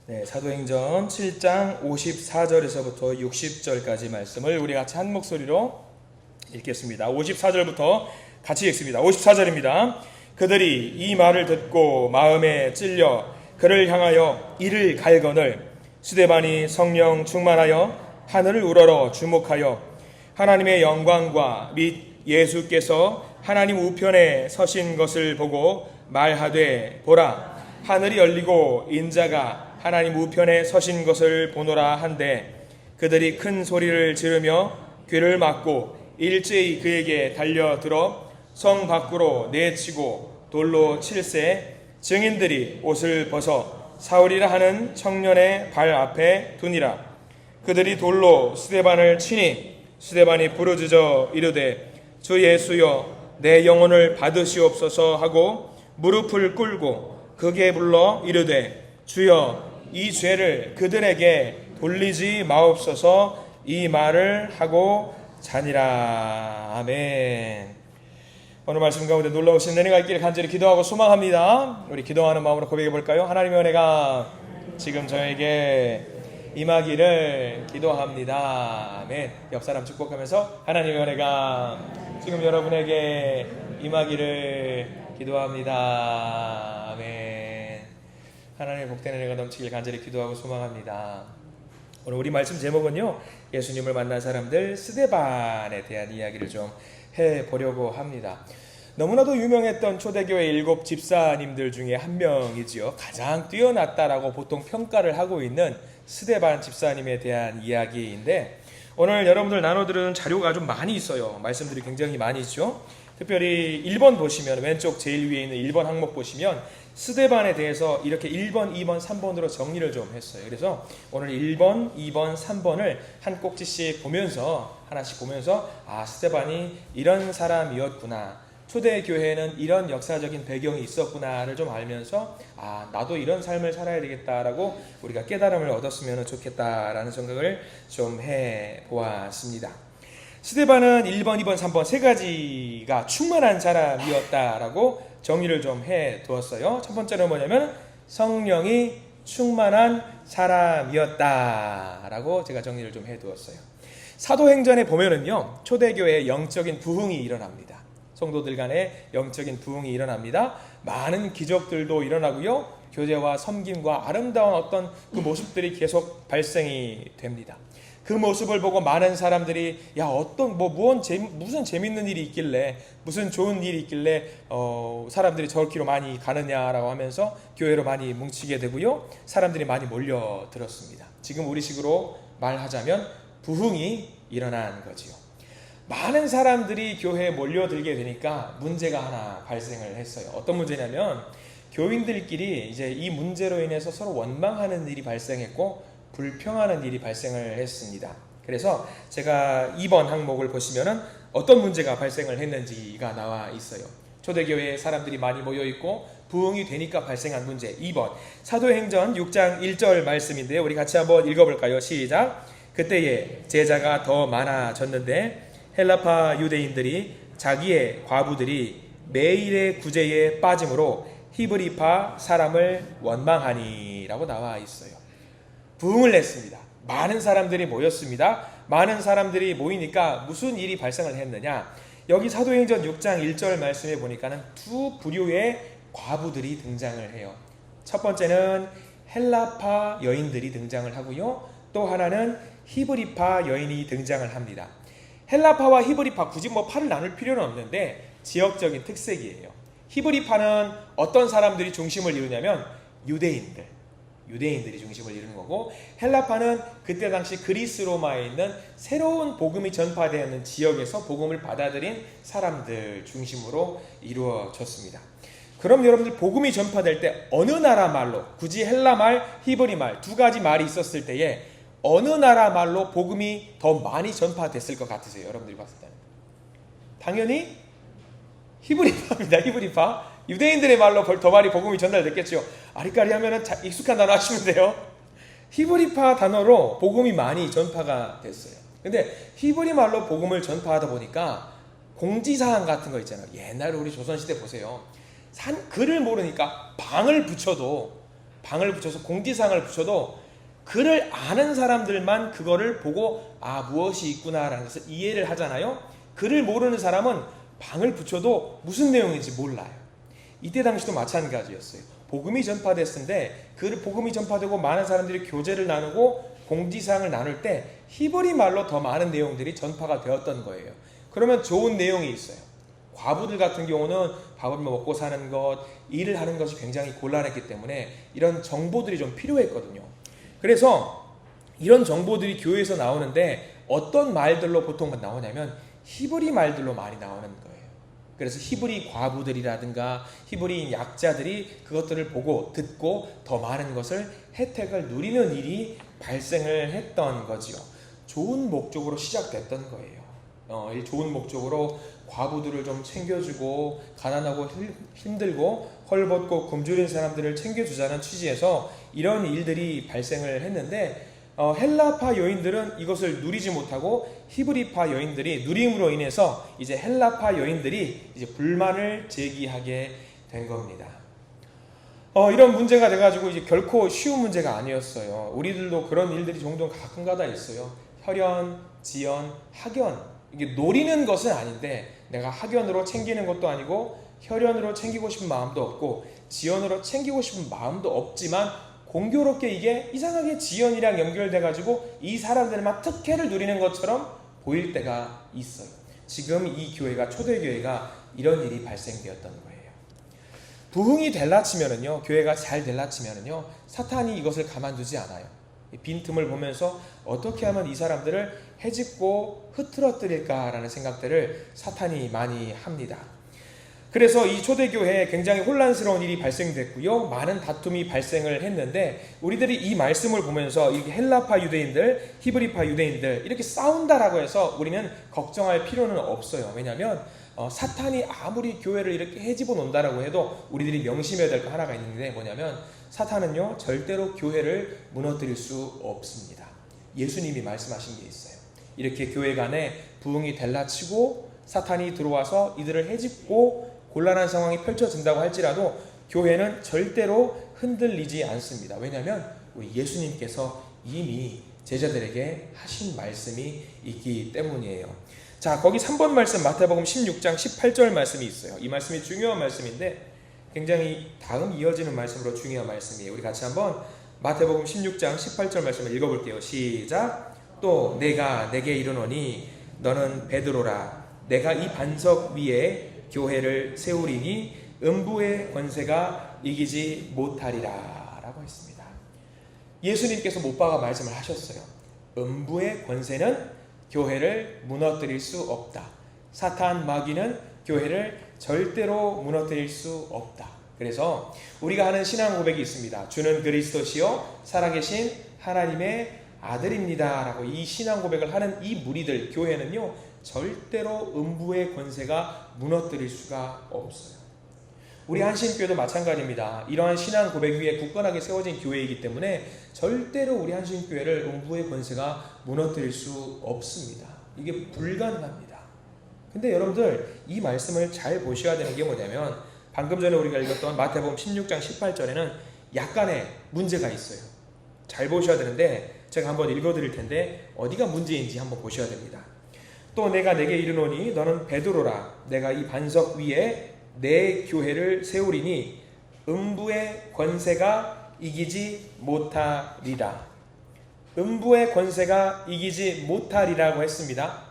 네, 사도행전 7장 54절에서부터 60절까지 말씀을 우리 같이 한 목소리로 읽겠습니다. 54절부터 같이 읽습니다. 54절입니다. 그들이 이 말을 듣고 마음에 찔려 그를 향하여 이를 갈거늘 스데반이 성령 충만하여 하늘을 우러러 주목하여 하나님의 영광과 및 예수께서 하나님 우편에 서신 것을 보고 말하되 보라 하늘이 열리고 인자가 하나님 우편에 서신 것을 보노라 한데 그들이 큰 소리를 지르며 귀를 막고 일제히 그에게 달려들어 성 밖으로 내치고 돌로 칠세 증인들이 옷을 벗어 사울이라 하는 청년의 발 앞에 두니라. 그들이 돌로 스데반을 치니 스데반이 부르짖어 이르되 주 예수여 내 영혼을 받으시옵소서 하고 무릎을 꿇고 크게 불러 이르되 주여 이 죄를 그들에게 돌리지 마옵소서 이 말을 하고 자니라. 아멘. 오늘 말씀 가운데 놀라우신 은혜가 있기를 간절히 기도하고 소망합니다. 우리 기도하는 마음으로 고백해 볼까요? 하나님의 은혜가 지금 저에게 임하기를 기도합니다. 아멘. 옆 사람 축복하면서 하나님의 은혜가 지금 여러분에게 임하기를 기도합니다. 아멘. 하나님의 복된 은혜가 넘치길 간절히 기도하고 소망합니다. 오늘 우리 말씀 제목은요, 예수님을 만난 사람들 스데반에 대한 이야기를 좀 해보려고 합니다. 너무나도 유명했던 초대교회 7 집사님들 중에 한 명이지요. 가장 뛰어났다라고 보통 평가를 하고 있는 스데반 집사님에 대한 이야기인데, 오늘 여러분들 나눠들은 자료가 좀 많이 있어요. 말씀들이 굉장히 많이 있죠. 특별히 1번 보시면, 왼쪽 제일 위에 있는 1번 항목 보시면 스데반에 대해서 이렇게 1번, 2번, 3번으로 정리를 좀 했어요. 그래서 오늘 1번, 2번, 3번을 한 꼭지씩 보면서, 하나씩 보면서 스데반이 이런 사람이었구나, 초대교회에는 이런 역사적인 배경이 있었구나를 좀 알면서 나도 이런 삶을 살아야 되겠다라고 우리가 깨달음을 얻었으면 좋겠다라는 생각을 좀 해보았습니다. 스데반은 1번, 2번, 3번 세 가지가 충만한 사람이었다라고 정리를 좀 해두었어요. 첫 번째는 뭐냐면 성령이 충만한 사람이었다라고 제가 정리를 좀 해두었어요. 사도행전에 보면은요, 초대교회의 영적인 부흥이 일어납니다. 성도들 간에 영적인 부흥이 일어납니다. 많은 기적들도 일어나고요, 교제와 섬김과 아름다운 어떤 그 모습들이 계속 발생이 됩니다. 그 모습을 보고 많은 사람들이 무슨 재밌는 일이 있길래, 무슨 좋은 일이 있길래 사람들이 저렇게로 많이 가느냐라고 하면서 교회로 많이 뭉치게 되고요, 사람들이 많이 몰려들었습니다. 지금 우리식으로 말하자면 부흥이 일어난 거지요. 많은 사람들이 교회에 몰려들게 되니까 문제가 하나 발생을 했어요. 어떤 문제냐면 교인들끼리 이제 이 문제로 인해서 서로 원망하는 일이 발생했고 불평하는 일이 발생을 했습니다. 그래서 제가 2번 항목을 보시면은 어떤 문제가 발생을 했는지가 나와 있어요. 초대교회에 사람들이 많이 모여 있고 부흥이 되니까 발생한 문제. 2번 사도행전 6장 1절 말씀인데요, 우리 같이 한번 읽어볼까요? 시작. 그때에 제자가 더 많아졌는데 헬라파 유대인들이 자기의 과부들이 매일의 구제에 빠짐으로 히브리파 사람을 원망하니 라고 나와 있어요. 부흥을 했습니다. 많은 사람들이 모였습니다. 많은 사람들이 모이니까 무슨 일이 발생을 했느냐, 여기 사도행전 6장 1절 말씀에 보니까는 두 부류의 과부들이 등장을 해요. 첫 번째는 헬라파 여인들이 등장을 하고요, 또 하나는 히브리파 여인이 등장을 합니다. 헬라파와 히브리파, 굳이 파를 나눌 필요는 없는데 지역적인 특색이에요. 히브리파는 어떤 사람들이 중심을 이루냐면 유대인들이 중심을 이루는 거고, 헬라파는 그때 당시 그리스 로마에 있는 새로운 복음이 전파되는 지역에서 복음을 받아들인 사람들 중심으로 이루어졌습니다. 그럼 여러분들 복음이 전파될 때 어느 나라 말로, 굳이 헬라 말, 히브리 말 두 가지 말이 있었을 때에 어느 나라 말로 복음이 더 많이 전파됐을 것 같으세요? 여러분들이 봤을 때는 당연히 히브리파입니다. 히브리파. 유대인들의 말로 더 많이 복음이 전달됐겠죠. 아리까리 하면은 익숙한 단어 하시면 돼요. 히브리파 단어로 복음이 많이 전파가 됐어요. 근데 히브리 말로 복음을 전파하다 보니까 공지사항 같은 거 있잖아요. 옛날에 우리 조선시대 보세요. 글을 모르니까 방을 붙여도 방을 붙여서 공지사항을 붙여도 글을 아는 사람들만 그거를 보고 무엇이 있구나라는 것을 이해를 하잖아요. 글을 모르는 사람은 방을 붙여도 무슨 내용인지 몰라요. 이때 당시도 마찬가지였어요. 복음이 전파됐는데 그 복음이 전파되고 많은 사람들이 교제를 나누고 공지사항을 나눌 때 히브리 말로 더 많은 내용들이 전파가 되었던 거예요. 그러면 좋은 내용이 있어요. 과부들 같은 경우는 밥을 먹고 사는 것, 일을 하는 것이 굉장히 곤란했기 때문에 이런 정보들이 좀 필요했거든요. 그래서 이런 정보들이 교회에서 나오는데 어떤 말들로 보통 나오냐면 히브리 말들로 많이 나오는 거예요. 그래서 히브리 과부들이라든가 히브리 약자들이 그것들을 보고 듣고 더 많은 것을 혜택을 누리는 일이 발생을 했던 거지요. 좋은 목적으로 시작됐던 거예요. 이 좋은 목적으로 과부들을 좀 챙겨주고 가난하고 힘들고 헐벗고 굶주린 사람들을 챙겨주자는 취지에서 이런 일들이 발생을 했는데 헬라파 여인들은 이것을 누리지 못하고 히브리파 여인들이 누림으로 인해서 이제 헬라파 여인들이 이제 불만을 제기하게 된 겁니다. 이런 문제가 돼가지고 이제 결코 쉬운 문제가 아니었어요. 우리들도 그런 일들이 종종 가끔가다 있어요. 혈연, 지연, 학연, 이게 노리는 것은 아닌데 내가 학연으로 챙기는 것도 아니고 혈연으로 챙기고 싶은 마음도 없고 지연으로 챙기고 싶은 마음도 없지만 공교롭게 이게 이상하게 지연이랑 연결돼가지고 이 사람들만 특혜를 누리는 것처럼 보일 때가 있어요. 지금 이 교회가 초대교회가 이런 일이 발생되었던 거예요. 부흥이 될라치면은요, 교회가 잘 될라치면은요, 사탄이 이것을 가만두지 않아요. 빈틈을 보면서 어떻게 하면 이 사람들을 해집고 흐트러뜨릴까라는 생각들을 사탄이 많이 합니다. 그래서 이 초대교회에 굉장히 혼란스러운 일이 발생됐고요. 많은 다툼이 발생을 했는데 우리들이 이 말씀을 보면서 이 헬라파 유대인들, 히브리파 유대인들 이렇게 싸운다라고 해서 우리는 걱정할 필요는 없어요. 왜냐하면 사탄이 아무리 교회를 이렇게 해집어 놓는다라고 해도 우리들이 명심해야 될 거 하나가 있는데 뭐냐면 사탄은요 절대로 교회를 무너뜨릴 수 없습니다. 예수님이 말씀하신 게 있어요. 이렇게 교회 간에 부흥이 될라치고 사탄이 들어와서 이들을 해집고 곤란한 상황이 펼쳐진다고 할지라도 교회는 절대로 흔들리지 않습니다. 왜냐하면 우리 예수님께서 이미 제자들에게 하신 말씀이 있기 때문이에요. 자, 거기 3번 말씀 마태복음 16장 18절 말씀이 있어요. 이 말씀이 중요한 말씀인데 굉장히 다음 이어지는 말씀으로 중요한 말씀이에요. 우리 같이 한번 마태복음 16장 18절 말씀을 읽어볼게요. 시작. 또 내가 내게 이르노니 너는 베드로라. 내가 이 반석 위에 교회를 세우리니 음부의 권세가 이기지 못하리라 라고 했습니다. 예수님께서 못 박아 말씀을 하셨어요. 음부의 권세는 교회를 무너뜨릴 수 없다. 사탄 마귀는 교회를 절대로 무너뜨릴 수 없다. 그래서 우리가 하는 신앙 고백이 있습니다. 주는 그리스도시요 살아계신 하나님의 아들입니다 라고 이 신앙 고백을 하는 이 무리들 교회는요 절대로 음부의 권세가 무너뜨릴 수가 없어요. 우리 한신교회도 마찬가지입니다. 이러한 신앙 고백 위에 굳건하게 세워진 교회이기 때문에 절대로 우리 한신교회를 음부의 권세가 무너뜨릴 수 없습니다. 이게 불가능합니다. 근데 여러분들 이 말씀을 잘 보셔야 되는 게 뭐냐면 방금 전에 우리가 읽었던 마태복음 16장 18절에는 약간의 문제가 있어요. 잘 보셔야 되는데 제가 한번 읽어드릴 텐데 어디가 문제인지 한번 보셔야 됩니다. 또 내가 내게 이르노니 너는 베드로라. 내가 이 반석 위에 내 교회를 세우리니 음부의 권세가 이기지 못하리라. 음부의 권세가 이기지 못하리라고 했습니다.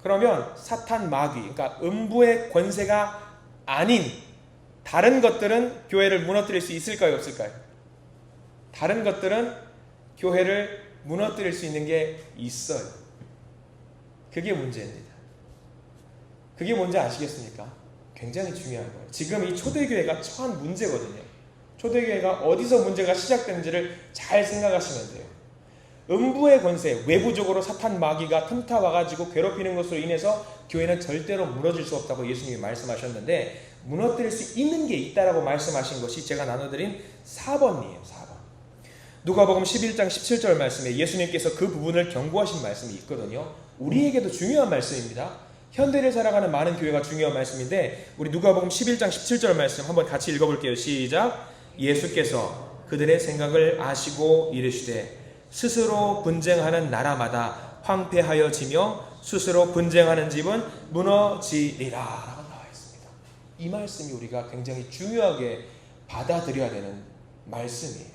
그러면 사탄 마귀, 그러니까 음부의 권세가 아닌 다른 것들은 교회를 무너뜨릴 수 있을까요, 없을까요? 다른 것들은 교회를 무너뜨릴 수 있는 게 있어요. 그게 문제입니다. 그게 뭔지 아시겠습니까? 굉장히 중요한 거예요. 지금 이 초대교회가 처한 문제거든요. 초대교회가 어디서 문제가 시작되는지를 잘 생각하시면 돼요. 음부의 권세, 외부적으로 사탄 마귀가 틈타 와가지고 괴롭히는 것으로 인해서 교회는 절대로 무너질 수 없다고 예수님이 말씀하셨는데 무너뜨릴 수 있는 게 있다라고 말씀하신 것이 제가 나눠드린 4번이에요. 4번. 누가복음 11장 17절 말씀에 예수님께서 그 부분을 경고하신 말씀이 있거든요. 우리에게도 중요한 말씀입니다. 현대를 살아가는 많은 교회가 중요한 말씀인데 우리 누가복음 11장 17절 말씀 한번 같이 읽어볼게요. 시작. 예수께서 그들의 생각을 아시고 이르시되 스스로 분쟁하는 나라마다 황폐하여지며 스스로 분쟁하는 집은 무너지리라 라고 나와 있습니다. 이 말씀이 우리가 굉장히 중요하게 받아들여야 되는 말씀이에요.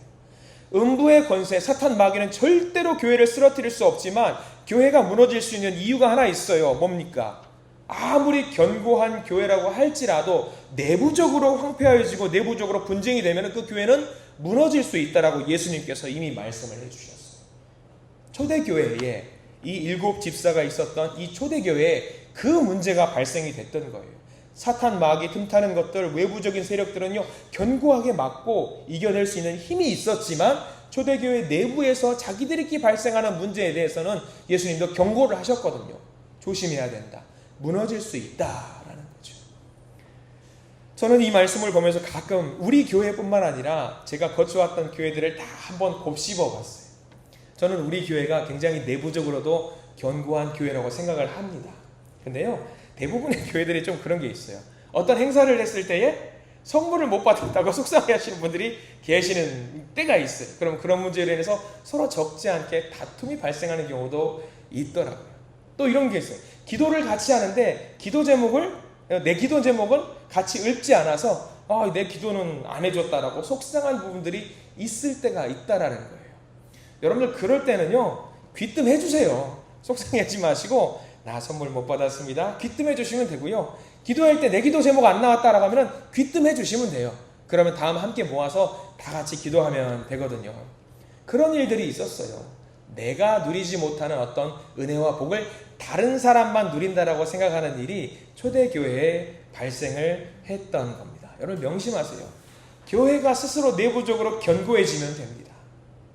음부의 권세 사탄 마귀는 절대로 교회를 쓰러뜨릴 수 없지만 교회가 무너질 수 있는 이유가 하나 있어요. 뭡니까? 아무리 견고한 교회라고 할지라도 내부적으로 황폐해지고 내부적으로 분쟁이 되면 그 교회는 무너질 수 있다라고 예수님께서 이미 말씀을 해주셨어요. 초대교회에 이 7 집사가 있었던 이 초대교회에 그 문제가 발생이 됐던 거예요. 사탄 마귀 틈타는 것들, 외부적인 세력들은요 견고하게 막고 이겨낼 수 있는 힘이 있었지만 초대교회 내부에서 자기들끼리 발생하는 문제에 대해서는 예수님도 경고를 하셨거든요. 조심해야 된다. 무너질 수 있다라는 거죠. 저는 이 말씀을 보면서 가끔 우리 교회뿐만 아니라 제가 거쳐왔던 교회들을 다 한번 곱씹어 봤어요. 저는 우리 교회가 굉장히 내부적으로도 견고한 교회라고 생각을 합니다. 근데요 대부분의 교회들이 좀 그런 게 있어요. 어떤 행사를 했을 때에 선물을 못 받았다고 속상해하시는 분들이 계시는 때가 있어요. 그럼 그런 문제로 인해서 서로 적지 않게 다툼이 발생하는 경우도 있더라고요. 또 이런 게 있어요. 기도를 같이 하는데 내 기도 제목은 같이 읊지 않아서 내 기도는 안 해줬다라고 속상한 부분들이 있을 때가 있다라는 거예요. 여러분들 그럴 때는요 귀뜸해 주세요. 속상해하지 마시고 나 선물 못 받았습니다. 귀뜸해 주시면 되고요. 기도할 때 내 기도 제목 안 나왔다라고 하면 귀뜸해 주시면 돼요. 그러면 다음 함께 모아서 다 같이 기도하면 되거든요. 그런 일들이 있었어요. 내가 누리지 못하는 어떤 은혜와 복을 다른 사람만 누린다라고 생각하는 일이 초대교회에 발생을 했던 겁니다. 여러분 명심하세요. 교회가 스스로 내부적으로 견고해지면 됩니다.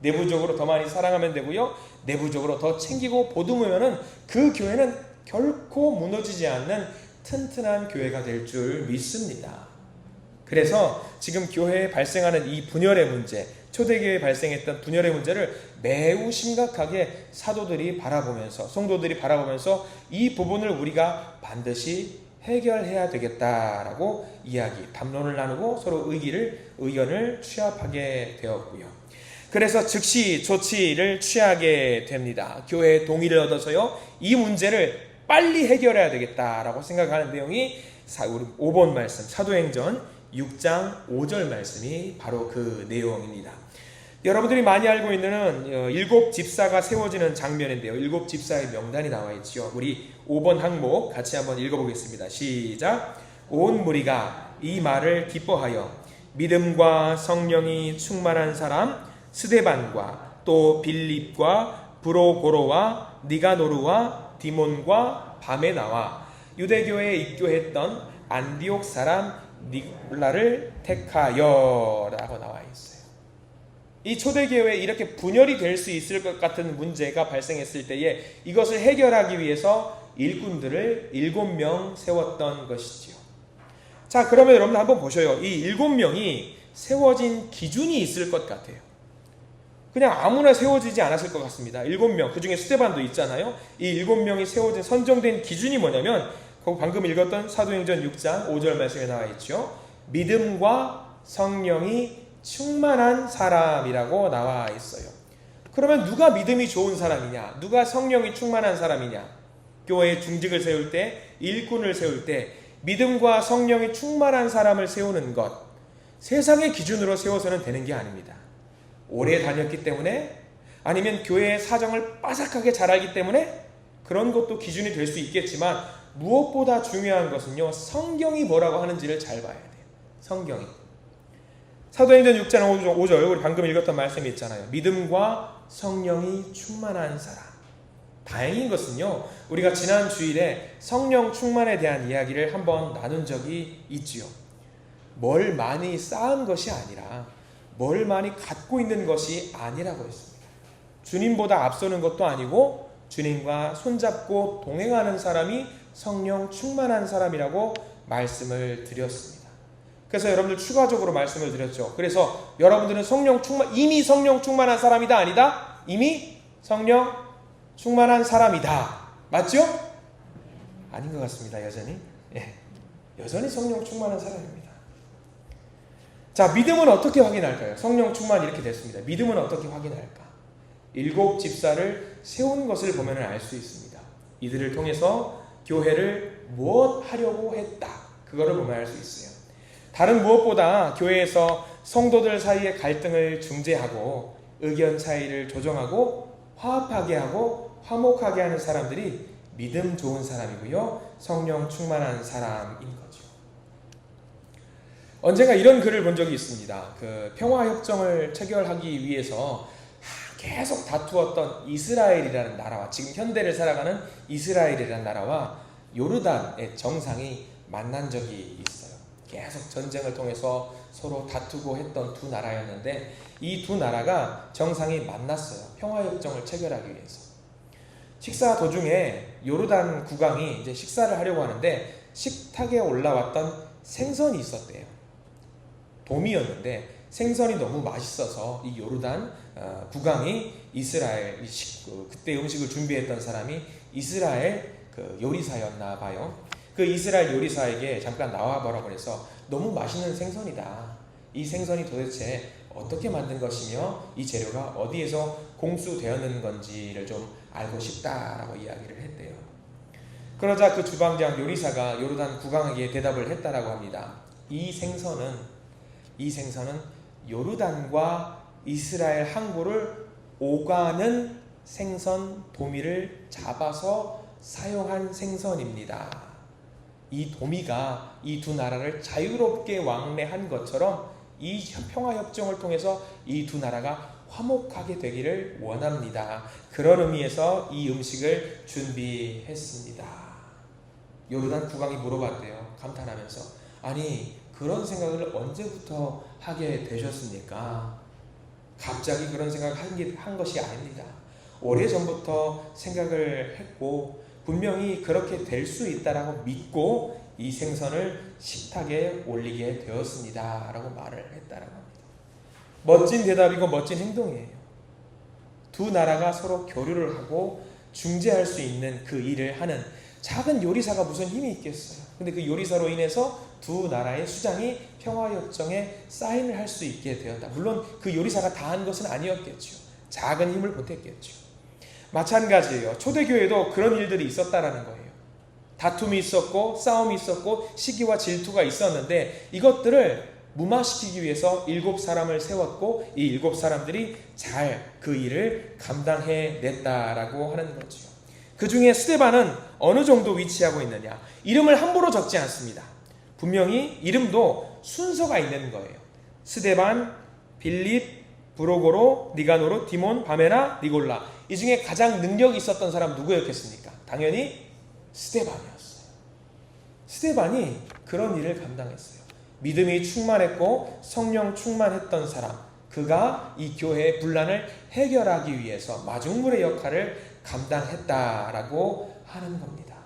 내부적으로 더 많이 사랑하면 되고요. 내부적으로 더 챙기고 보듬으면은 그 교회는 결코 무너지지 않는 튼튼한 교회가 될 줄 믿습니다. 그래서 지금 교회에 발생하는 이 분열의 문제, 초대교회에 발생했던 분열의 문제를 매우 심각하게 사도들이 바라보면서, 성도들이 바라보면서 이 부분을 우리가 반드시 해결해야 되겠다라고 담론을 나누고 서로 의견을 취합하게 되었고요. 그래서 즉시 조치를 취하게 됩니다. 교회의 동의를 얻어서요. 이 문제를 빨리 해결해야 되겠다라고 생각하는 내용이 5번 말씀, 사도행전 6장 5절 말씀이 바로 그 내용입니다. 여러분들이 많이 알고 있는 7 집사가 세워지는 장면인데요. 7 집사의 명단이 나와 있죠. 우리 5번 항목 같이 한번 읽어보겠습니다. 시작. 온 무리가 이 말을 기뻐하여 믿음과 성령이 충만한 사람 스데반과 또 빌립과 브로고로와 니가노르와 디몬과 밤에 나와 유대교회에 입교했던 안디옥 사람 니콜라를 택하여 라고 나와 있어요. 이 초대교회에 이렇게 분열이 될 수 있을 것 같은 문제가 발생했을 때에 이것을 해결하기 위해서 일꾼들을 7명 세웠던 것이지요. 자, 그러면 여러분들 한번 보셔요. 이 7명이 세워진 기준이 있을 것 같아요. 그냥 아무나 세워지지 않았을 것 같습니다. 7명, 그 중에 스데반도 있잖아요. 이 7명이 세워진 선정된 기준이 뭐냐면 방금 읽었던 사도행전 6장 5절 말씀에 나와 있죠. 믿음과 성령이 충만한 사람이라고 나와 있어요. 그러면 누가 믿음이 좋은 사람이냐? 누가 성령이 충만한 사람이냐? 교회의 중직을 세울 때, 일꾼을 세울 때 믿음과 성령이 충만한 사람을 세우는 것, 세상의 기준으로 세워서는 되는 게 아닙니다. 오래 다녔기 때문에, 아니면 교회의 사정을 빠삭하게 잘 알기 때문에 그런 것도 기준이 될 수 있겠지만 무엇보다 중요한 것은요, 성경이 뭐라고 하는지를 잘 봐야 돼요. 성경이. 사도행전 6장 5절 우리 방금 읽었던 말씀이 있잖아요. 믿음과 성령이 충만한 사람. 다행인 것은요, 우리가 지난 주일에 성령 충만에 대한 이야기를 한번 나눈 적이 있지요. 뭘 많이 쌓은 것이 아니라 뭘 많이 갖고 있는 것이 아니라고 했습니다. 주님보다 앞서는 것도 아니고 주님과 손잡고 동행하는 사람이 성령 충만한 사람이라고 말씀을 드렸습니다. 그래서 여러분들 추가적으로 말씀을 드렸죠. 그래서 여러분들은 이미 성령 충만한 사람이다, 아니다? 이미 성령 충만한 사람이다. 맞죠? 아닌 것 같습니다. 여전히. 여전히 성령 충만한 사람입니다. 자, 믿음은 어떻게 확인할까요? 성령 충만 이렇게 됐습니다. 믿음은 어떻게 확인할까? 7 집사를 세운 것을 보면 알 수 있습니다. 이들을 통해서 교회를 무엇 하려고 했다, 그거를 보면 알 수 있어요. 다른 무엇보다 교회에서 성도들 사이의 갈등을 중재하고 의견 차이를 조정하고 화합하게 하고 화목하게 하는 사람들이 믿음 좋은 사람이고요, 성령 충만한 사람인 거죠. 언젠가 이런 글을 본 적이 있습니다. 그 평화협정을 체결하기 위해서 계속 다투었던 이스라엘이라는 나라와, 지금 현대를 살아가는 이스라엘이라는 나라와 요르단의 정상이 만난 적이 있어요. 계속 전쟁을 통해서 서로 다투고 했던 두 나라였는데, 이 두 나라가 정상이 만났어요. 평화협정을 체결하기 위해서. 식사 도중에 요르단 국왕이 이제 식사를 하려고 하는데 식탁에 올라왔던 생선이 있었대요. 돔이었는데 생선이 너무 맛있어서 이 요르단 국왕이 이스라엘, 그때 음식을 준비했던 사람이 이스라엘 그 요리사였나 봐요. 그 이스라엘 요리사에게 잠깐 나와보라고 해서, 너무 맛있는 생선이다, 이 생선이 도대체 어떻게 만든 것이며 이 재료가 어디에서 공수되었는 건지를 좀 알고 싶다라고 이야기를 했대요. 그러자 그 주방장 요리사가 요르단 국왕에게 대답을 했다라고 합니다. 이 생선은 요르단과 이스라엘 항구를 오가는 생선 도미를 잡아서 사용한 생선입니다. 이 도미가 이 두 나라를 자유롭게 왕래한 것처럼 이 평화협정을 통해서 이 두 나라가 화목하게 되기를 원합니다. 그런 의미에서 이 음식을 준비했습니다. 요르단 국왕이 물어봤대요. 감탄하면서, 아니 그런 생각을 언제부터 하게 되셨습니까? 갑자기 그런 생각을 한 것이 아닙니다. 오래전부터 생각을 했고 분명히 그렇게 될 수 있다라고 믿고 이 생선을 식탁에 올리게 되었습니다 라고 말을 했다라고 합니다. 멋진 대답이고 멋진 행동이에요. 두 나라가 서로 교류를 하고 중재할 수 있는 그 일을 하는 작은 요리사가 무슨 힘이 있겠어요. 근데 그 요리사로 인해서 두 나라의 수장이 평화협정에 사인을 할 수 있게 되었다. 물론 그 요리사가 다 한 것은 아니었겠죠. 작은 힘을 보탰겠죠. 마찬가지예요. 초대교회도 그런 일들이 있었다라는 거예요. 다툼이 있었고 싸움이 있었고 시기와 질투가 있었는데 이것들을 무마시키기 위해서 7 사람을 세웠고 이 7 사람들이 잘 그 일을 감당해냈다라고 하는 거죠. 그 중에 스데반은 어느 정도 위치하고 있느냐? 이름을 함부로 적지 않습니다. 분명히 이름도 순서가 있는 거예요. 스데반, 빌립, 브로고로, 니가노르, 디몬, 바메나, 니골라. 이 중에 가장 능력이 있었던 사람 누구였겠습니까? 당연히 스데반이었어요. 스데반이 그런 일을 감당했어요. 믿음이 충만했고 성령 충만했던 사람, 그가 이 교회의 분란을 해결하기 위해서 마중물의 역할을 감당했다라고 하는 겁니다.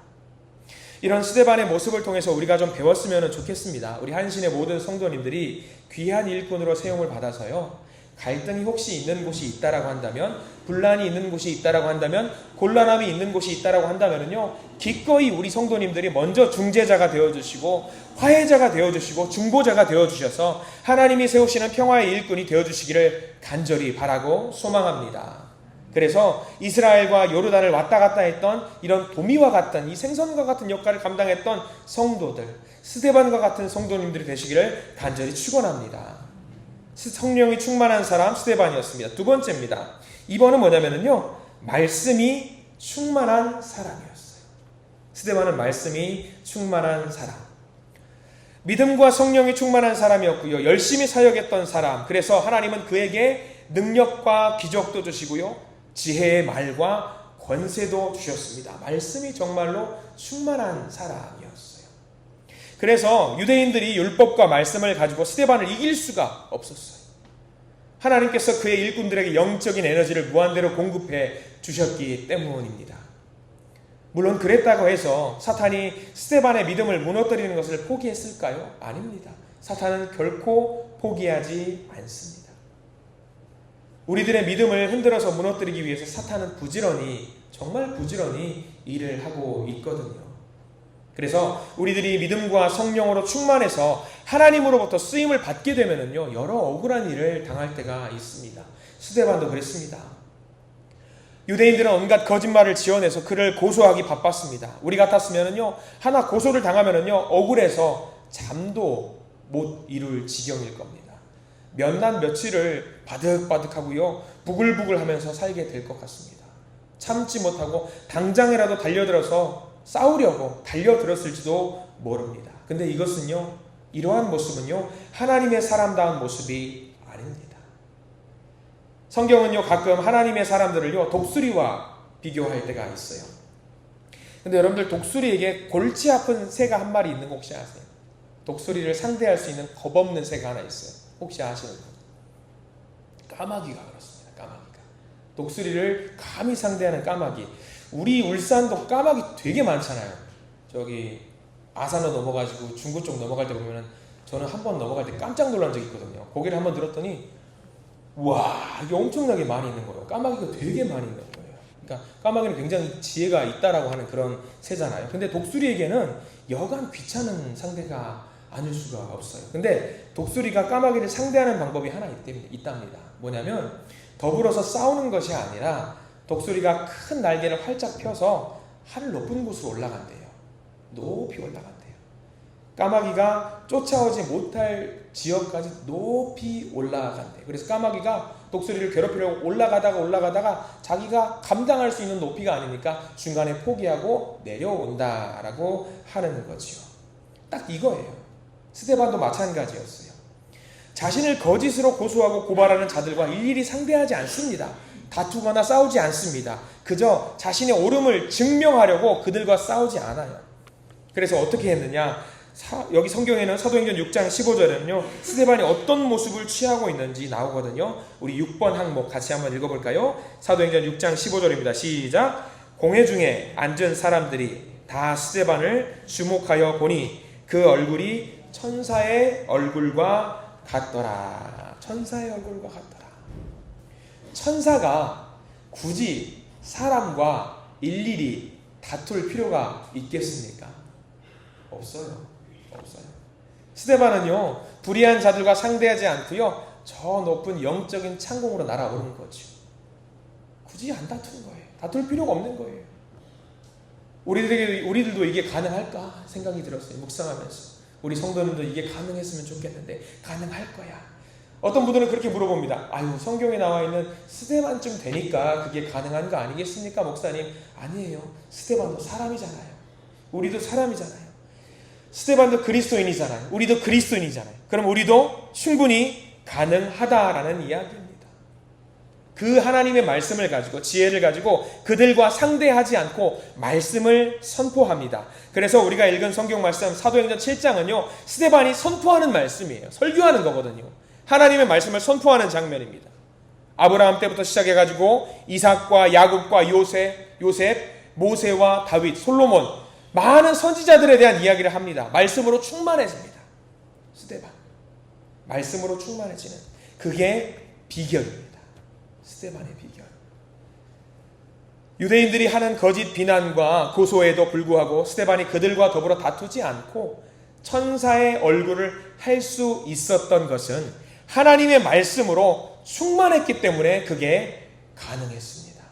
이런 스데반의 모습을 통해서 우리가 좀 배웠으면 좋겠습니다. 우리 한신의 모든 성도님들이 귀한 일꾼으로 세움을 받아서요, 갈등이 혹시 있는 곳이 있다라고 한다면, 분란이 있는 곳이 있다라고 한다면, 곤란함이 있는 곳이 있다라고 한다면요, 기꺼이 우리 성도님들이 먼저 중재자가 되어주시고 화해자가 되어주시고 중보자가 되어주셔서 하나님이 세우시는 평화의 일꾼이 되어주시기를 간절히 바라고 소망합니다. 그래서 이스라엘과 요르단을 왔다 갔다 했던 이런 도미와 같은 이 생선과 같은 역할을 감당했던 성도들, 스데반과 같은 성도님들이 되시기를 간절히 축원합니다. 성령이 충만한 사람 스데반이었습니다. 두 번째입니다. 2번은 뭐냐면요, 말씀이 충만한 사람이었어요. 스데반은 말씀이 충만한 사람, 믿음과 성령이 충만한 사람이었고요, 열심히 사역했던 사람. 그래서 하나님은 그에게 능력과 기적도 주시고요, 지혜의 말과 권세도 주셨습니다. 말씀이 정말로 충만한 사람이었어요. 그래서 유대인들이 율법과 말씀을 가지고 스데반을 이길 수가 없었어요. 하나님께서 그의 일꾼들에게 영적인 에너지를 무한대로 공급해 주셨기 때문입니다. 물론 그랬다고 해서 사탄이 스데반의 믿음을 무너뜨리는 것을 포기했을까요? 아닙니다. 사탄은 결코 포기하지 않습니다. 우리들의 믿음을 흔들어서 무너뜨리기 위해서 사탄은 부지런히, 정말 부지런히 일을 하고 있거든요. 그래서 우리들이 믿음과 성령으로 충만해서 하나님으로부터 쓰임을 받게 되면은요, 여러 억울한 일을 당할 때가 있습니다. 스데반도 그랬습니다. 유대인들은 온갖 거짓말을 지어내서 그를 고소하기 바빴습니다. 우리 같았으면은요, 하나 고소를 당하면은요, 억울해서 잠도 못 이룰 지경일 겁니다. 몇 날 며칠을 바득바득하고요, 부글부글 하면서 살게 될 것 같습니다. 참지 못하고 당장이라도 달려들어서 싸우려고 달려들었을지도 모릅니다. 근데 이것은요, 이러한 모습은요, 하나님의 사람다운 모습이 아닙니다. 성경은요, 가끔 하나님의 사람들을요, 독수리와 비교할 때가 있어요. 근데 여러분들, 독수리에게 골치 아픈 새가 한 마리 있는 거 혹시 아세요? 독수리를 상대할 수 있는 겁없는 새가 하나 있어요. 혹시 아시는 분? 까마귀가 그렇습니다. 까마귀가. 독수리를 감히 상대하는 까마귀. 우리 울산도 까마귀 되게 많잖아요. 저기 아산으로 넘어가지고 중구 쪽 넘어갈 때 보면은, 저는 한 번 넘어갈 때 깜짝 놀란 적이 있거든요. 고개를 한번 들었더니 와, 이게 엄청나게 많이 있는 거예요. 까마귀가 되게 많이 있는 거예요. 그러니까 까마귀는 굉장히 지혜가 있다라고 하는 그런 새잖아요. 근데 독수리에게는 여간 귀찮은 상대가 아닐 수가 없어요. 근데 독수리가 까마귀를 상대하는 방법이 하나 있답니다. 뭐냐면, 더불어서 싸우는 것이 아니라 독수리가 큰 날개를 활짝 펴서 하늘 높은 곳으로 올라간대요. 높이 올라간대요. 까마귀가 쫓아오지 못할 지역까지 높이 올라간대요. 그래서 까마귀가 독수리를 괴롭히려고 올라가다가 자기가 감당할 수 있는 높이가 아니니까 중간에 포기하고 내려온다라고 하는 거지요. 딱 이거예요. 스데반도 마찬가지였어요. 자신을 거짓으로 고소하고 고발하는 자들과 일일이 상대하지 않습니다. 다투거나 싸우지 않습니다. 그저 자신의 옳음을 증명하려고 그들과 싸우지 않아요. 그래서 어떻게 했느냐? 여기 성경에는 사도행전 6장 15절에는요, 스데반이 어떤 모습을 취하고 있는지 나오거든요. 우리 6번 항목 같이 한번 읽어볼까요? 사도행전 6장 15절입니다. 시작. 공회 중에 앉은 사람들이 다 스데반을 주목하여 보니 그 얼굴이 천사의 얼굴과 같더라. 천사의 얼굴과 같더라. 천사가 굳이 사람과 일일이 다툴 필요가 있겠습니까? 없어요. 스데반은요, 불의한 자들과 상대하지 않고요, 저 높은 영적인 창공으로 날아오른 거죠. 굳이 안 다투는 거예요. 다툴 필요가 없는 거예요. 우리들도 이게 가능할까 생각이 들었어요. 묵상하면서. 우리 성도님도 이게 가능했으면 좋겠는데 가능할 거야. 어떤 분들은 그렇게 물어봅니다. 아유, 성경에 나와 있는 스데반쯤 되니까 그게 가능한 거 아니겠습니까, 목사님? 아니에요. 스데반도 사람이잖아요. 우리도 사람이잖아요. 스데반도 그리스도인이잖아요. 우리도 그리스도인이잖아요. 그럼 우리도 충분히 가능하다라는 이야기입니다. 그 하나님의 말씀을 가지고, 지혜를 가지고 그들과 상대하지 않고 말씀을 선포합니다. 그래서 우리가 읽은 성경 말씀 사도행전 7장은요, 스데반이 선포하는 말씀이에요. 설교하는 거거든요. 하나님의 말씀을 선포하는 장면입니다. 아브라함 때부터 시작해가지고 이삭과 야곱과 요셉, 모세와 다윗, 솔로몬, 많은 선지자들에 대한 이야기를 합니다. 말씀으로 충만해집니다. 스데반. 말씀으로 충만해지는, 그게 비결입니다. 스데반의 비결. 유대인들이 하는 거짓 비난과 고소에도 불구하고 스데반이 그들과 더불어 다투지 않고 천사의 얼굴을 할 수 있었던 것은 하나님의 말씀으로 충만했기 때문에 그게 가능했습니다.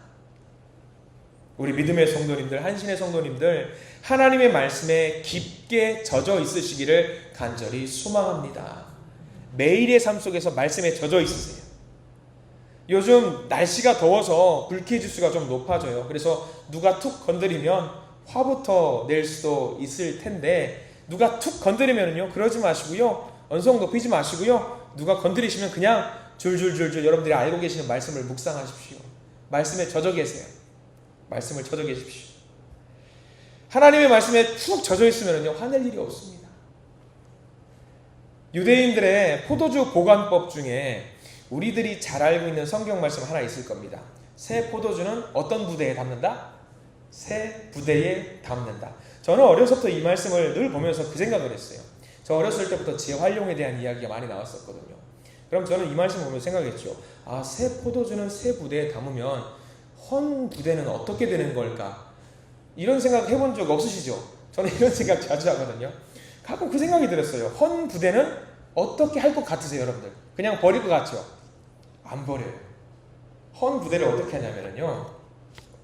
우리 믿음의 성도님들, 한신의 성도님들, 하나님의 말씀에 깊게 젖어 있으시기를 간절히 소망합니다. 매일의 삶 속에서 말씀에 젖어 있으세요. 요즘 날씨가 더워서 불쾌지수가 좀 높아져요. 그래서 누가 툭 건드리면 화부터 낼 수도 있을 텐데, 누가 툭 건드리면요, 그러지 마시고요, 언성 높이지 마시고요, 누가 건드리시면 그냥 줄줄줄줄 여러분들이 알고 계시는 말씀을 묵상하십시오. 말씀에 젖어 계세요. 말씀을 젖어 계십시오. 하나님의 말씀에 푹 젖어 있으면요, 화낼 일이 없습니다. 유대인들의 포도주 보관법 중에 우리들이 잘 알고 있는 성경 말씀 하나 있을 겁니다. 새 포도주는 어떤 부대에 담는다? 새 부대에 담는다. 저는 어려서부터 이 말씀을 늘 보면서 그 생각을 했어요. 저 어렸을 때부터 재활용에 대한 이야기가 많이 나왔었거든요. 그럼 저는 이 말씀 보면서 생각했죠. 아, 새 포도주는 새 부대에 담으면 헌 부대는 어떻게 되는 걸까? 이런 생각 해본 적 없으시죠? 저는 이런 생각 자주 하거든요. 가끔 그 생각이 들었어요. 헌 부대는 어떻게 할 것 같으세요, 여러분들? 그냥 버릴 것 같죠? 안 버려요. 헌 부대를 어떻게 하냐면요,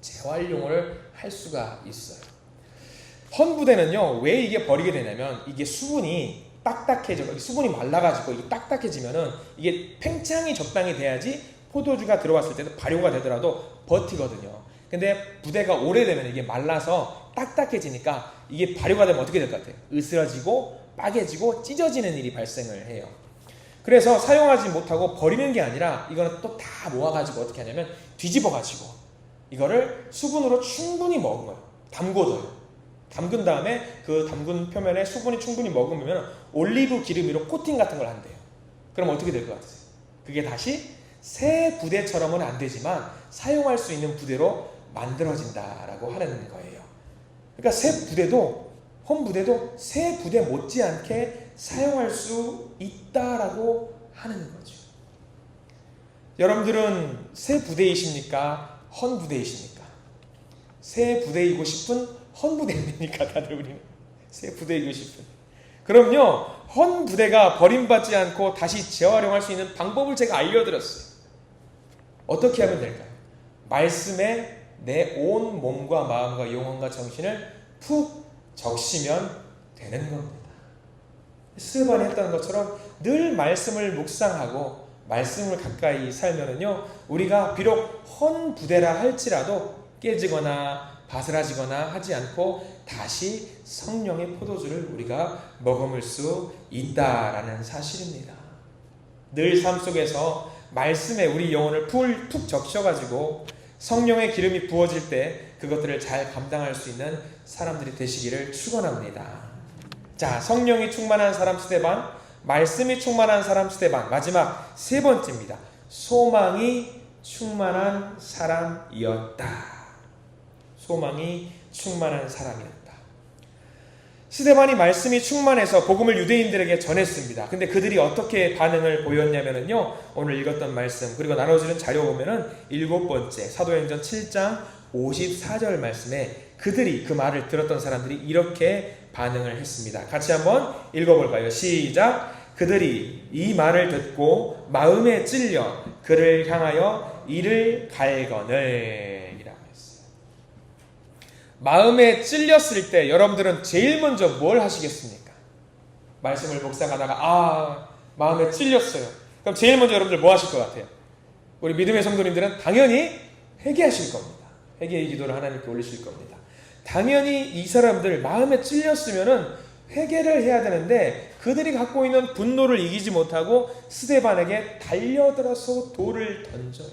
재활용을 할 수가 있어요. 헌 부대는요, 왜 이게 버리게 되냐면, 이게 수분이 딱딱해져, 수분이 말라가지고 이게 딱딱해지면은 이게 팽창이 적당히 돼야지 포도주가 들어왔을 때도 발효가 되더라도 버티거든요. 근데 부대가 오래되면 이게 말라서 딱딱해지니까 이게 발효가 되면 어떻게 될 것 같아요? 으스러지고 빠개지고 찢어지는 일이 발생을 해요. 그래서 사용하지 못하고 버리는 게 아니라 이거는 또 다 모아가지고 어떻게 하냐면 뒤집어가지고 이거를 수분으로 충분히 먹어요. 담궈둬요. 담근 다음에 그 담근 표면에 수분이 충분히 머금으면 올리브 기름으로 코팅 같은 걸 한대요. 그럼 어떻게 될 것 같으세요? 그게 다시 새 부대처럼은 안 되지만 사용할 수 있는 부대로 만들어진다라고 하는 거예요. 그러니까 새 부대도, 헌 부대도 새 부대 못지않게 사용할 수 있다라고 하는 거죠. 여러분들은 새 부대이십니까? 헌 부대이십니까? 새 부대이고 싶은 헌 부대입니까? 다들 우리는 새 부대이고 싶은. 그럼요, 헌 부대가 버림받지 않고 다시 재활용할 수 있는 방법을 제가 알려드렸어요. 어떻게 하면 될까요? 말씀에 내 온 몸과 마음과 영혼과 정신을 푹 적시면 되는 겁니다. 스테반이 했다는 것처럼 늘 말씀을 묵상하고 말씀을 가까이 살면은요, 우리가 비록 헌 부대라 할지라도 깨지거나 바스라지거나 하지 않고 다시 성령의 포도주를 우리가 머금을 수 있다라는 사실입니다. 늘 삶 속에서 말씀에 우리 영혼을 푹 적셔가지고 성령의 기름이 부어질 때 그것들을 잘 감당할 수 있는 사람들이 되시기를 축원합니다. 자, 성령이 충만한 사람 스데반, 말씀이 충만한 사람 스데반, 마지막 세 번째입니다. 소망이 충만한 사람이었다. 소망이 충만한 사람이었다. 스데반이 말씀이 충만해서 복음을 유대인들에게 전했습니다. 근데 그들이 어떻게 반응을 보였냐면요, 오늘 읽었던 말씀 그리고 나눠주는 자료 보면은 7번째 사도행전 7장 54절 말씀에 그들이, 그 말을 들었던 사람들이 이렇게 반응을 했습니다. 같이 한번 읽어볼까요? 시작. 그들이 이 말을 듣고 마음에 찔려 그를 향하여 이를 갈거늘 이라고 했어요. 마음에 찔렸을 때 여러분들은 제일 먼저 뭘 하시겠습니까? 말씀을 묵상하다가 마음에 찔렸어요. 그럼 제일 먼저 여러분들 뭐 하실 것 같아요? 우리 믿음의 성도님들은 당연히 회개하실 겁니다. 회개의 기도를 하나님께 올리실 겁니다. 당연히 이 사람들 마음에 찔렸으면은 회개를 해야 되는데 그들이 갖고 있는 분노를 이기지 못하고 스데반에게 달려들어서 돌을 던져요.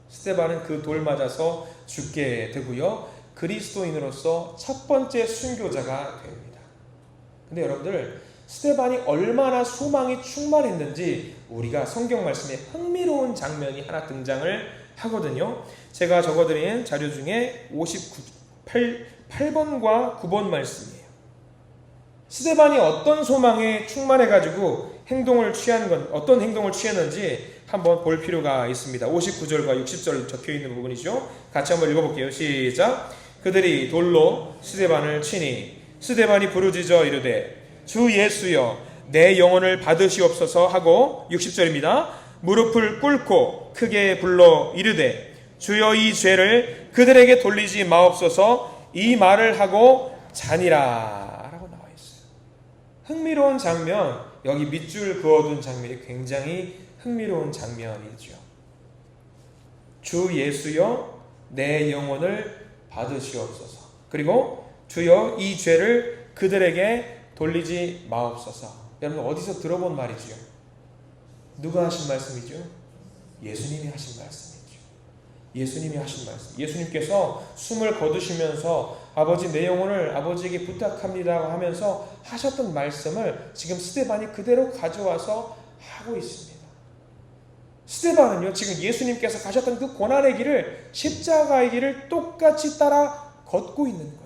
스데반은 그 돌 맞아서 죽게 되고요, 그리스도인으로서 첫 번째 순교자가 됩니다. 근데 여러분들, 스데반이 얼마나 소망이 충만했는지 우리가 성경 말씀에 흥미로운 장면이 하나 등장을 하거든요. 제가 적어드린 자료 중에 8번과 9번 말씀이에요. 스데반이 어떤 소망에 충만해가지고 어떤 행동을 취했는지 한번 볼 필요가 있습니다. 59절과 60절 적혀있는 부분이죠. 같이 한번 읽어볼게요. 시작. 그들이 돌로 스데반을 치니 스데반이 부르짖어 이르되 주 예수여 내 영혼을 받으시옵소서 하고, 60절입니다. 무릎을 꿇고 크게 불러 이르되 주여 이 죄를 그들에게 돌리지 마옵소서, 이 말을 하고 자니라 라고 나와 있어요. 흥미로운 장면, 여기 밑줄 그어둔 장면이 굉장히 흥미로운 장면이죠. 주 예수여 내 영혼을 받으시옵소서, 그리고 주여 이 죄를 그들에게 돌리지 마옵소서. 여러분 어디서 들어본 말이지요? 누가 하신 말씀이죠? 예수님이 하신 말씀이죠. 예수님이 하신 말씀. 예수님께서 숨을 거두시면서 아버지 내 영혼을 아버지에게 부탁합니다 하면서 하셨던 말씀을 지금 스데반이 그대로 가져와서 하고 있습니다. 스데반은요, 지금 예수님께서 가셨던 그 고난의 길을, 십자가의 길을 똑같이 따라 걷고 있는 거예요.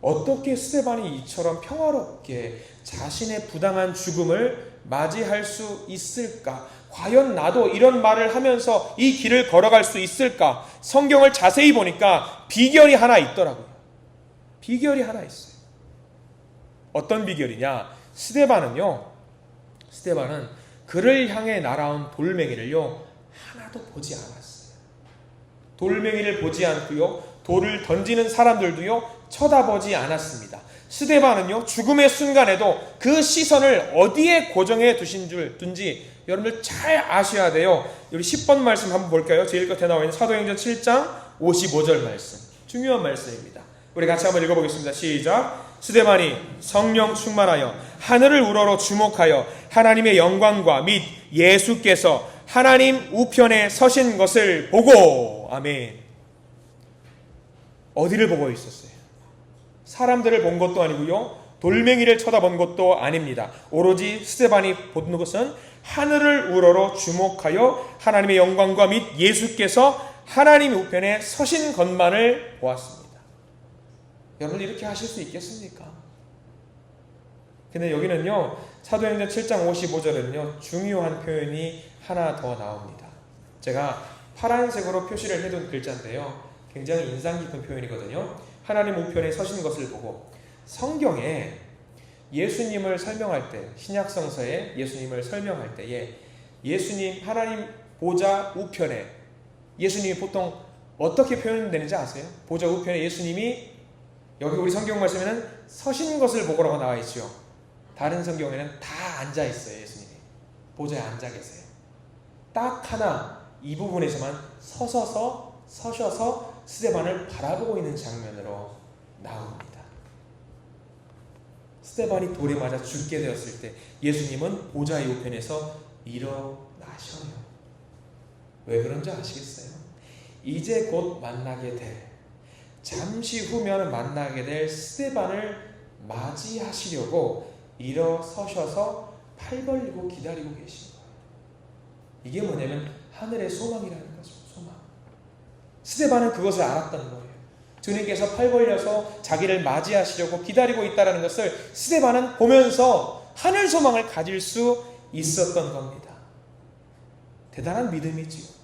어떻게 스데반이 이처럼 평화롭게 자신의 부당한 죽음을 맞이할 수 있을까? 과연 나도 이런 말을 하면서 이 길을 걸어갈 수 있을까? 성경을 자세히 보니까 비결이 하나 있더라고요. 비결이 하나 있어요. 어떤 비결이냐? 스데반은 그를 향해 날아온 돌멩이를요 하나도 보지 않았어요. 돌멩이를 보지 않고요, 돌을 던지는 사람들도요 쳐다보지 않았습니다. 스데반은요 죽음의 순간에도 그 시선을 어디에 고정해 둔지 여러분들 잘 아셔야 돼요. 우리 10번 말씀 한번 볼까요? 제일 끝에 나와 있는 사도행전 7장 55절 말씀, 중요한 말씀입니다. 우리 같이 한번 읽어보겠습니다. 시작. 스데반이 성령 충만하여 하늘을 우러러 주목하여 하나님의 영광과 및 예수께서 하나님 우편에 서신 것을 보고. 아멘. 어디를 보고 있었어요? 사람들을 본 것도 아니고요, 돌멩이를 쳐다본 것도 아닙니다. 오로지 스데반이 본 것은 하늘을 우러러 주목하여 하나님의 영광과 및 예수께서 하나님 우편에 서신 것만을 보았습니다. 여러분 이렇게 하실 수 있겠습니까? 근데 여기는요 사도행전 7장 55절에는요 중요한 표현이 하나 더 나옵니다. 제가 파란색으로 표시를 해둔 글자인데요 굉장히 인상 깊은 표현이거든요. 하나님 우편에 서신 것을 보고, 성경에 예수님을 설명할 때, 신약성서에 예수님을 설명할 때에 예수님 하나님 보좌 우편에, 예수님이 보통 어떻게 표현되는지 아세요? 보좌 우편에 예수님이, 여기 우리 성경 말씀에는 서신 것을 보고라고 나와 있죠. 다른 성경에는 다 앉아 있어요. 예수님이 보좌에 앉아 계세요. 딱 하나 이 부분에서만 서셔서 스데반을 바라보고 있는 장면으로 나옵니다. 스데반이 돌에 맞아 죽게 되었을 때 예수님은 보좌의 우편에서 일어나셔요. 왜 그런지 아시겠어요? 이제 곧 만나게 될, 잠시 후면 만나게 될 스데반을 맞이하시려고 일어서셔서 팔 벌리고 기다리고 계신 거예요. 이게 뭐냐면 하늘의 소망이라는 거죠. 소망. 스데반은 그것을 알았던 거예요. 주님께서 팔 벌려서 자기를 맞이하시려고 기다리고 있다는 것을 스데반은 보면서 하늘 소망을 가질 수 있었던 겁니다. 대단한 믿음이지요.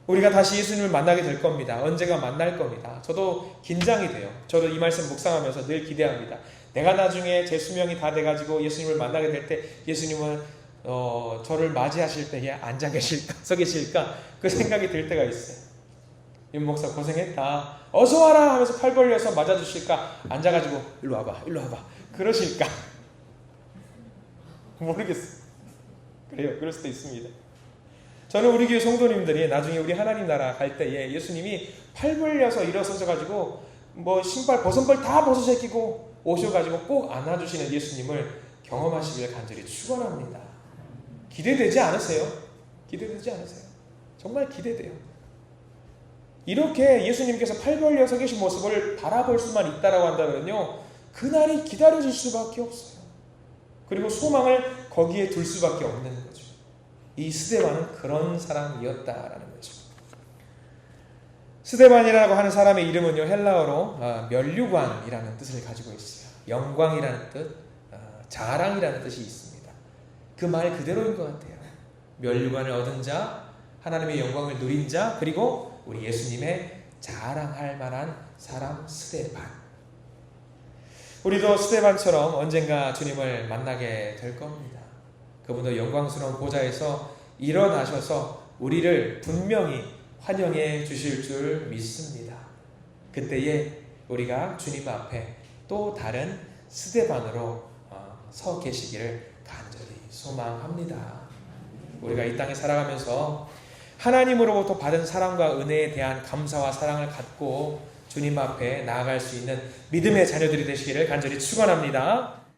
우리가 다시 예수님을 만나게 될 겁니다. 언제가 만날 겁니다. 저도 긴장이 돼요. 저도 이 말씀 묵상하면서 늘 기대합니다. 내가 나중에 제 수명이 다 돼가지고 예수님을 만나게 될 때 예수님은 저를 맞이하실 때에 앉아 계실까 서 계실까 그 생각이 들 때가 있어요. 윤 목사 고생했다, 어서 와라 하면서 팔 벌려서 맞아주실까, 앉아가지고 일로 와봐 그러실까 모르겠어요. 그래요. 그럴 수도 있습니다. 저는 우리 교회 성도님들이 나중에 우리 하나님 나라 갈 때에 예수님이 팔 벌려서 일어서셔가지고 뭐 신발 벗은벌 다 벗으시고 오셔가지고 꼭 안아주시는 예수님을 경험하시길 간절히 축원합니다. 기대되지 않으세요? 기대되지 않으세요? 정말 기대돼요. 이렇게 예수님께서 팔 벌려 서 계신 모습을 바라볼 수만 있다라고 한다면요, 그날이 기다려질 수밖에 없어요. 그리고 소망을 거기에 둘 수밖에 없는 거죠. 이 스데반은 그런 사람이었다라는 거죠. 스데반이라고 하는 사람의 이름은요, 헬라어로 면류관이라는 뜻을 가지고 있어요. 영광이라는 뜻, 자랑이라는 뜻이 있습니다. 그 말 그대로인 것 같아요. 면류관을 얻은 자, 하나님의 영광을 누린 자, 그리고 우리 예수님의 자랑할 만한 사람 스데반. 우리도 스데반처럼 언젠가 주님을 만나게 될 겁니다. 그분도 영광스러운 보좌에서 일어나셔서 우리를 분명히 환영해 주실 줄 믿습니다. 그때에 우리가 주님 앞에 또 다른 스데반으로 서 계시기를 간절히 소망합니다. 우리가 이 땅에 살아가면서 하나님으로부터 받은 사랑과 은혜에 대한 감사와 사랑을 갖고 주님 앞에 나아갈 수 있는 믿음의 자녀들이 되시기를 간절히 축원합니다.